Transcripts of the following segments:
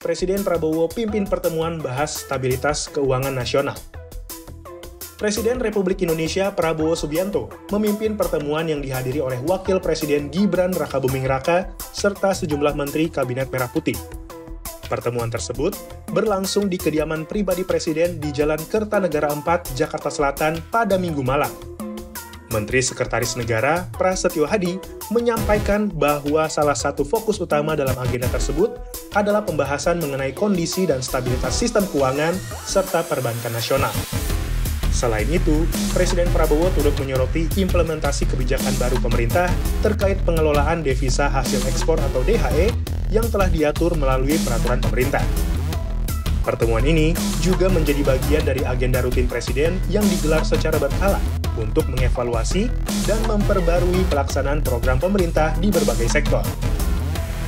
Presiden Prabowo pimpin pertemuan bahas stabilitas keuangan nasional. Presiden Republik Indonesia Prabowo Subianto memimpin pertemuan yang dihadiri oleh Wakil Presiden Gibran Rakabuming Raka serta sejumlah menteri Kabinet Merah Putih. Pertemuan tersebut berlangsung di kediaman pribadi Presiden di Jalan Kertanegara 4, Jakarta Selatan pada Minggu malam. Menteri Sekretaris Negara Prasetyo Hadi menyampaikan bahwa salah satu fokus utama dalam agenda tersebut adalah pembahasan mengenai kondisi dan stabilitas sistem keuangan serta perbankan nasional. Selain itu, Presiden Prabowo turut menyoroti implementasi kebijakan baru pemerintah terkait pengelolaan devisa hasil ekspor atau DHE yang telah diatur melalui peraturan pemerintah. Pertemuan ini juga menjadi bagian dari agenda rutin Presiden yang digelar secara berkala untuk mengevaluasi dan memperbarui pelaksanaan program pemerintah di berbagai sektor.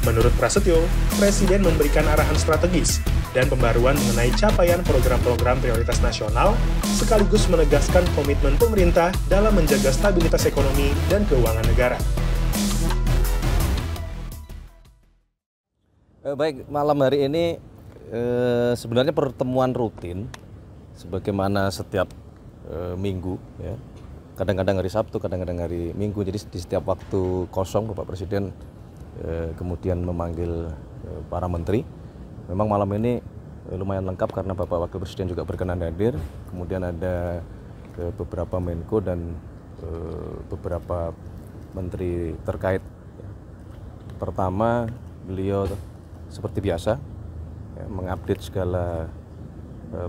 Menurut Prasetyo, Presiden memberikan arahan strategis dan pembaruan mengenai capaian program-program prioritas nasional, sekaligus menegaskan komitmen pemerintah dalam menjaga stabilitas ekonomi dan keuangan negara. Baik, malam hari ini sebenarnya pertemuan rutin, sebagaimana setiap minggu, ya. Kadang-kadang hari Sabtu, kadang-kadang hari Minggu. Jadi di setiap waktu kosong Bapak Presiden kemudian memanggil para menteri. Memang malam ini lumayan lengkap karena Bapak Wakil Presiden juga berkenan hadir. Kemudian ada beberapa Menko dan beberapa menteri terkait. Pertama, beliau seperti biasa mengupdate segala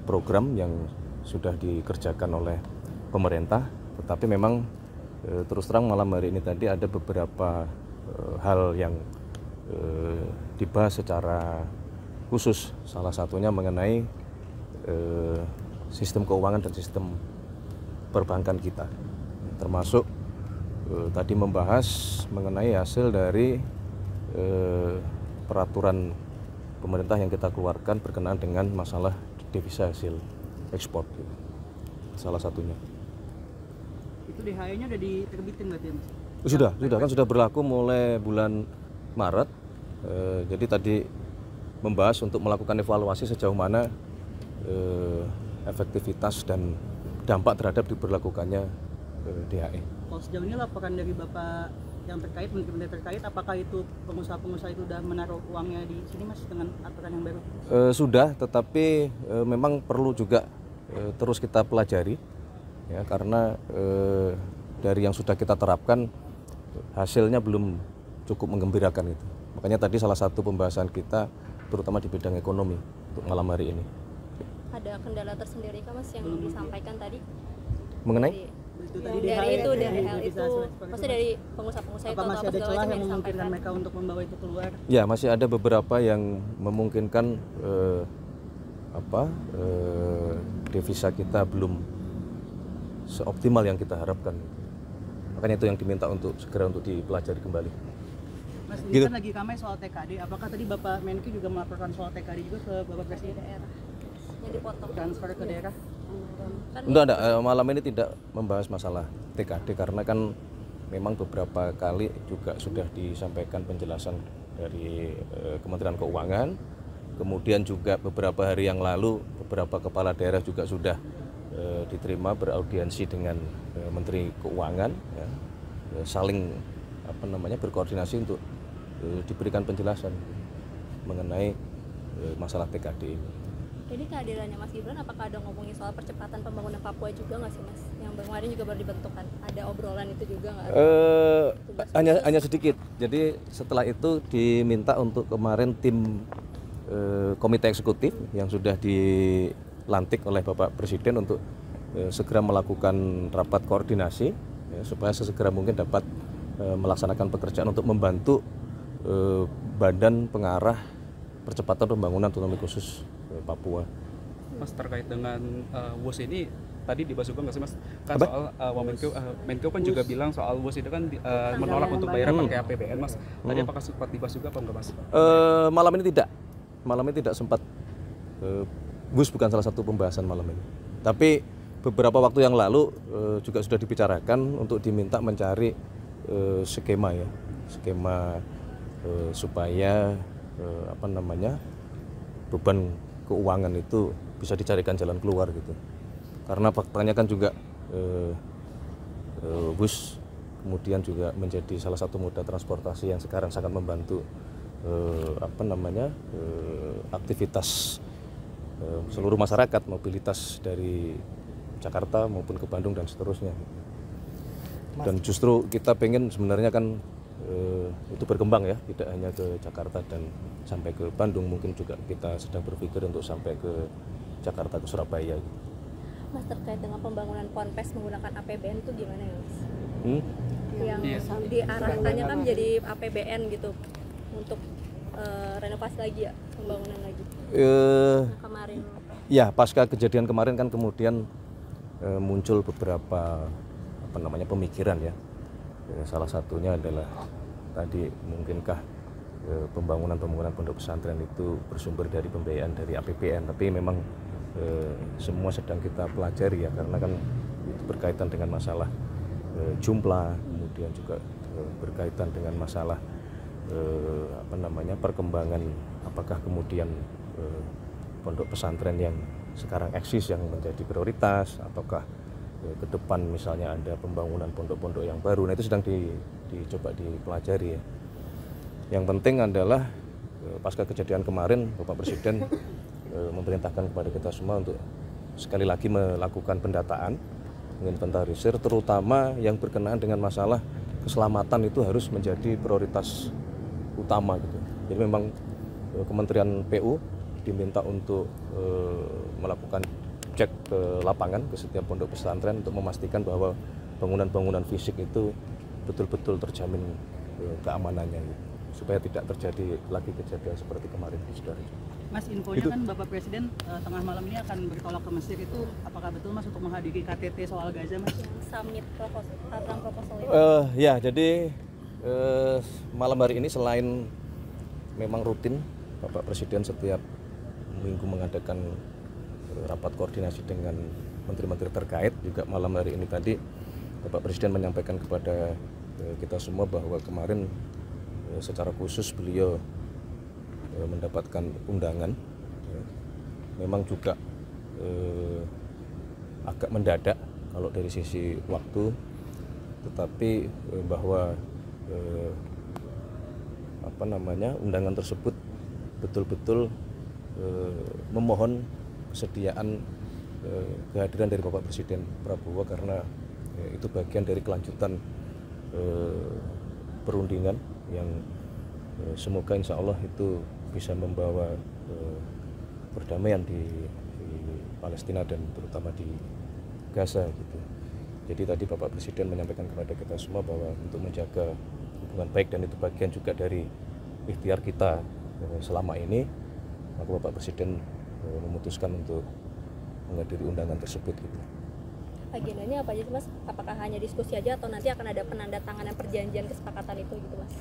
program yang sudah dikerjakan oleh pemerintah. Tetapi memang terus terang malam hari ini tadi ada beberapa hal yang dibahas secara khusus, salah satunya mengenai sistem keuangan dan sistem perbankan kita, termasuk tadi membahas mengenai hasil dari peraturan pemerintah yang kita keluarkan berkenaan dengan masalah devisa hasil ekspor, salah satunya. Itu DHE-nya udah diterbitin berarti ya, Mas? Sudah berlaku mulai bulan Maret. Jadi tadi membahas untuk melakukan evaluasi sejauh mana efektivitas dan dampak terhadap diberlakukannya DHE. Kalau sejauh ini laporan dari Bapak yang terkait, menteri-menteri terkait, apakah itu pengusaha-pengusaha itu sudah menaruh uangnya di sini, Mas, dengan aturan yang baru? Sudah, tetapi memang perlu juga terus kita pelajari, ya, karena dari yang sudah kita terapkan hasilnya belum cukup menggembirakan itu. Makanya tadi salah satu pembahasan kita terutama di bidang ekonomi untuk malam hari ini. Ada kendala tersendiri kah, Mas, yang disampaikan tadi? Mengenai? Dari maksudnya dari pengusaha-pengusaha itu apa masih ada celah yang memungkinkan mereka untuk membawa itu keluar? Ya, masih ada beberapa yang memungkinkan devisa kita belum seoptimal yang kita harapkan. Makanya itu yang diminta untuk segera untuk dipelajari kembali. Mas, ini kan lagi ramai soal TKD. Apakah tadi Bapak Menko juga melaporkan soal TKD juga ke Bapak Presiden? Daerah yang dipotong Transfer ke daerah? Enggak, malam ini tidak membahas masalah TKD karena kan memang beberapa kali juga sudah disampaikan penjelasan dari Kementerian Keuangan. Kemudian juga beberapa hari yang lalu beberapa kepala daerah juga sudah diterima beraudiensi dengan Menteri Keuangan, ya, saling berkoordinasi untuk diberikan penjelasan mengenai masalah TKD ini. Ini kehadirannya Mas Gibran, apakah ada ngomongin soal percepatan pembangunan Papua juga nggak sih, Mas? Yang kemarin juga baru dibentukkan, ada obrolan itu juga nggak? Hanya sedikit. Jadi setelah itu diminta untuk kemarin tim komite eksekutif yang sudah dilantik oleh Bapak Presiden untuk segera melakukan rapat koordinasi, ya, supaya sesegera mungkin dapat melaksanakan pekerjaan untuk membantu badan pengarah percepatan pembangunan otonomi khusus Papua. Mas, terkait dengan WUS ini tadi dibahas juga nggak sih, Mas? Kan soal Menko kan juga bilang soal WUS itu kan menolak untuk bayar pakai APBN, Mas. Tadi apakah sempat dibahas juga apa enggak, Mas? Malam ini tidak sempat. WUS bukan salah satu pembahasan malam ini. Tapi beberapa waktu yang lalu juga sudah dibicarakan untuk diminta mencari skema supaya beban keuangan itu bisa dicarikan jalan keluar gitu. Karena faktanya kan juga bus kemudian juga menjadi salah satu moda transportasi yang sekarang sangat membantu aktivitas seluruh masyarakat, mobilitas dari Jakarta maupun ke Bandung dan seterusnya. Dan justru kita pengen sebenarnya kan itu berkembang ya, tidak hanya ke Jakarta dan sampai ke Bandung, mungkin juga kita sedang berpikir untuk sampai ke Jakarta, ke Surabaya. Mas, terkait dengan pembangunan Ponpes menggunakan APBN itu gimana ya Mas? Yang diarahkannya kan menjadi APBN gitu untuk renovasi lagi ya, pembangunan lagi. Kemarin. Ya, pasca kejadian kemarin kan kemudian muncul beberapa pemikiran ya. Salah satunya adalah tadi mungkinkah pembangunan pondok pesantren itu bersumber dari pembiayaan dari APBN, tapi memang semua sedang kita pelajari ya, karena kan itu berkaitan dengan masalah jumlah, kemudian juga berkaitan dengan masalah perkembangan, apakah kemudian pondok pesantren yang sekarang eksis yang menjadi prioritas, ataukah ke depan misalnya ada pembangunan pondok-pondok yang baru. Nah, itu sedang dicoba dipelajari ya. Yang penting adalah pasca kejadian kemarin Bapak Presiden memerintahkan kepada kita semua untuk sekali lagi melakukan pendataan, menginventarisir, terutama yang berkenaan dengan masalah keselamatan itu harus menjadi prioritas utama gitu. Jadi memang Kementerian PU diminta untuk melakukan cek ke lapangan ke setiap pondok pesantren untuk memastikan bahwa bangunan-bangunan fisik itu betul-betul terjamin keamanannya gitu, supaya tidak terjadi lagi kejadian seperti kemarin, saudara. Mas, infonya kan Bapak Presiden tengah malam ini akan bertolak ke Mesir, itu apakah betul Mas untuk menghadiri KTT soal Gaza, Mas? Summit proposal itu. Ya, jadi malam hari ini selain memang rutin Bapak Presiden setiap minggu mengadakan rapat koordinasi dengan menteri-menteri terkait, juga malam hari ini tadi Bapak Presiden menyampaikan kepada kita semua bahwa kemarin secara khusus beliau mendapatkan undangan, memang juga agak mendadak kalau dari sisi waktu, tetapi bahwa undangan tersebut betul-betul memohon kesediaan kehadiran dari Bapak Presiden Prabowo, karena itu bagian dari kelanjutan perundingan yang semoga insya Allah itu bisa membawa perdamaian di Palestina dan terutama di Gaza gitu. Jadi tadi Bapak Presiden menyampaikan kepada kita semua bahwa untuk menjaga hubungan baik, dan itu bagian juga dari ikhtiar kita selama ini, maka Bapak Presiden memutuskan untuk menghadiri undangan tersebut gitu. Agendanya apa aja Mas? Apakah hanya diskusi aja atau nanti akan ada penandatanganan perjanjian kesepakatan itu gitu Mas?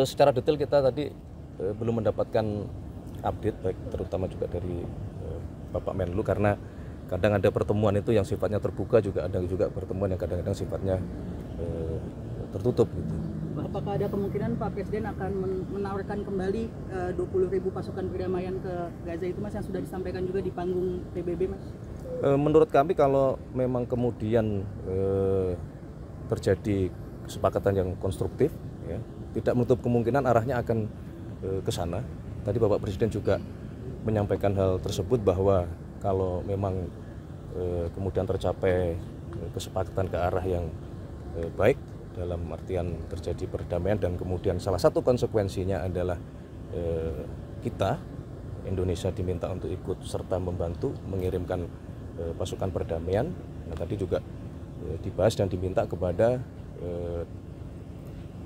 Secara detail kita tadi belum mendapatkan update, baik terutama juga dari Bapak Menlu, karena kadang ada pertemuan itu yang sifatnya terbuka, juga ada juga pertemuan yang kadang-kadang sifatnya tertutup gitu. Apakah ada kemungkinan Pak Presiden akan menawarkan kembali 20.000 pasukan perdamaian ke Gaza itu Mas, yang sudah disampaikan juga di panggung PBB Mas? Menurut kami kalau memang kemudian terjadi kesepakatan yang konstruktif ya, tidak menutup kemungkinan arahnya akan ke sana. Tadi Bapak Presiden juga menyampaikan hal tersebut, bahwa kalau memang kemudian tercapai kesepakatan ke arah yang baik, dalam artian terjadi perdamaian, dan kemudian salah satu konsekuensinya adalah kita Indonesia diminta untuk ikut serta membantu mengirimkan pasukan perdamaian. Nah, tadi juga dibahas dan diminta kepada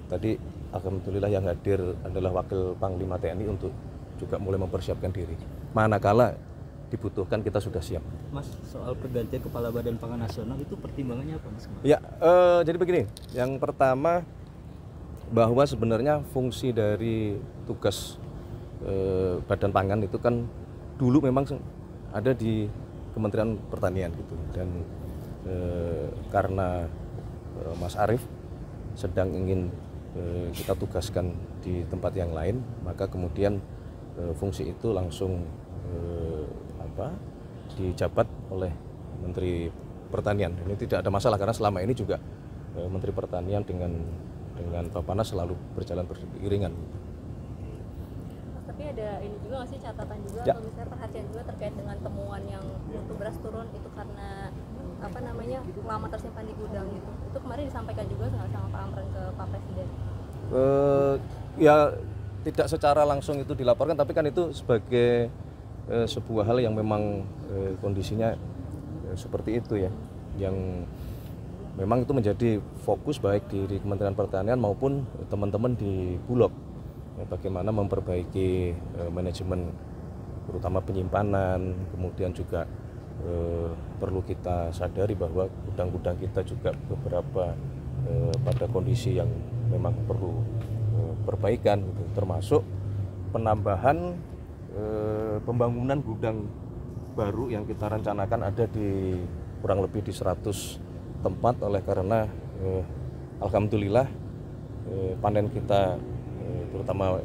tadi alhamdulillah yang hadir adalah Wakil Panglima TNI untuk juga mulai mempersiapkan diri. Manakala dibutuhkan kita sudah siap. Mas, soal pergantian Kepala Badan Pangan Nasional itu pertimbangannya apa Mas? Ya, jadi begini, yang pertama bahwa sebenarnya fungsi dari tugas Badan Pangan itu kan dulu memang ada di Kementerian Pertanian gitu, dan karena Mas Arief sedang ingin kita tugaskan di tempat yang lain, maka kemudian fungsi itu langsung dijabat oleh Menteri Pertanian. Ini tidak ada masalah karena selama ini juga Menteri Pertanian dengan Bappenas selalu berjalan beriringan. Tapi ada ini juga nggak sih catatan juga Ya. atau misalnya perhatian juga terkait dengan temuan yang mutu beras turun itu karena lama tersimpan di gudang gitu. Itu kemarin disampaikan juga nggak sama Pak Amran ke Pak Presiden? Ya tidak secara langsung itu dilaporkan, tapi kan itu sebagai sebuah hal yang memang kondisinya seperti itu ya, yang memang itu menjadi fokus baik di Kementerian Pertanian maupun teman-teman di Bulog. Bagaimana memperbaiki manajemen terutama penyimpanan, kemudian juga perlu kita sadari bahwa gudang-gudang kita juga beberapa pada kondisi yang memang perlu perbaikan gitu, termasuk penambahan pembangunan gudang baru yang kita rencanakan ada di kurang lebih di 100 tempat oleh karena alhamdulillah panen kita terutama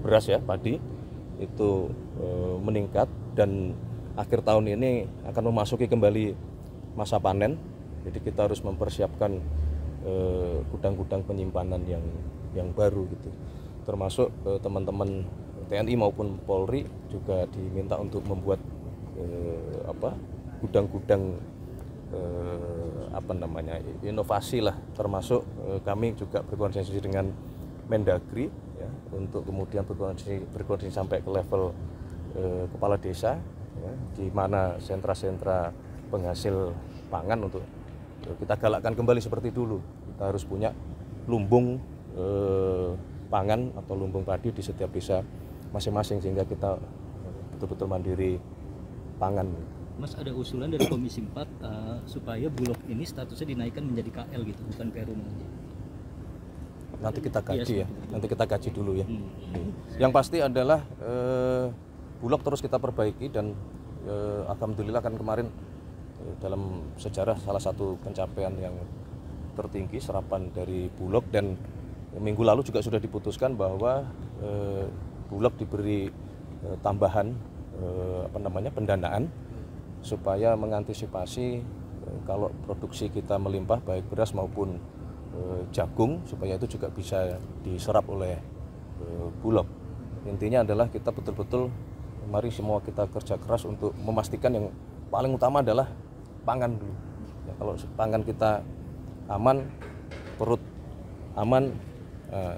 beras ya, padi itu meningkat dan akhir tahun ini akan memasuki kembali masa panen. Jadi kita harus mempersiapkan gudang-gudang penyimpanan yang baru gitu. Termasuk teman-teman TNI maupun Polri juga diminta untuk membuat gudang-gudang inovasi lah, termasuk kami juga berkoordinasi dengan Mendagri ya, untuk kemudian berkoordinasi sampai ke level kepala desa ya, di mana sentra-sentra penghasil pangan untuk kita galakkan kembali seperti dulu. Kita harus punya lumbung pangan atau lumbung padi di setiap desa masing-masing sehingga kita betul-betul mandiri pangan. Mas, ada usulan dari Komisi 4 supaya Bulog ini statusnya dinaikkan menjadi KL gitu, bukan Perum aja. Nanti kita kaji ya, nanti kita kaji dulu ya. Yang pasti adalah Bulog terus kita perbaiki dan alhamdulillah kan kemarin dalam sejarah salah satu pencapaian yang tertinggi serapan dari Bulog, dan minggu lalu juga sudah diputuskan bahwa Bulog diberi tambahan pendanaan supaya mengantisipasi kalau produksi kita melimpah baik beras maupun jagung, supaya itu juga bisa diserap oleh Bulog. Intinya adalah kita betul-betul mari semua kita kerja keras untuk memastikan yang paling utama adalah pangan dulu. Ya, kalau pangan kita aman, perut aman,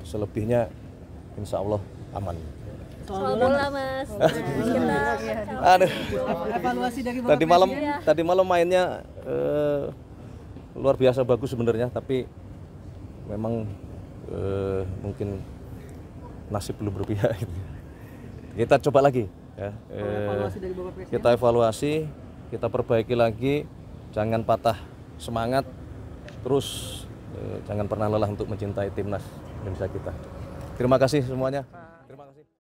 selebihnya insya Allah aman. Soal bola Mas. Evaluasi dari Tadi malam mainnya luar biasa bagus sebenarnya, tapi memang mungkin nasib belum berpihak gitu. Kita coba lagi ya. Kita evaluasi, kita perbaiki lagi, jangan patah semangat, terus jangan pernah lelah untuk mencintai timnas Indonesia kita. Terima kasih semuanya.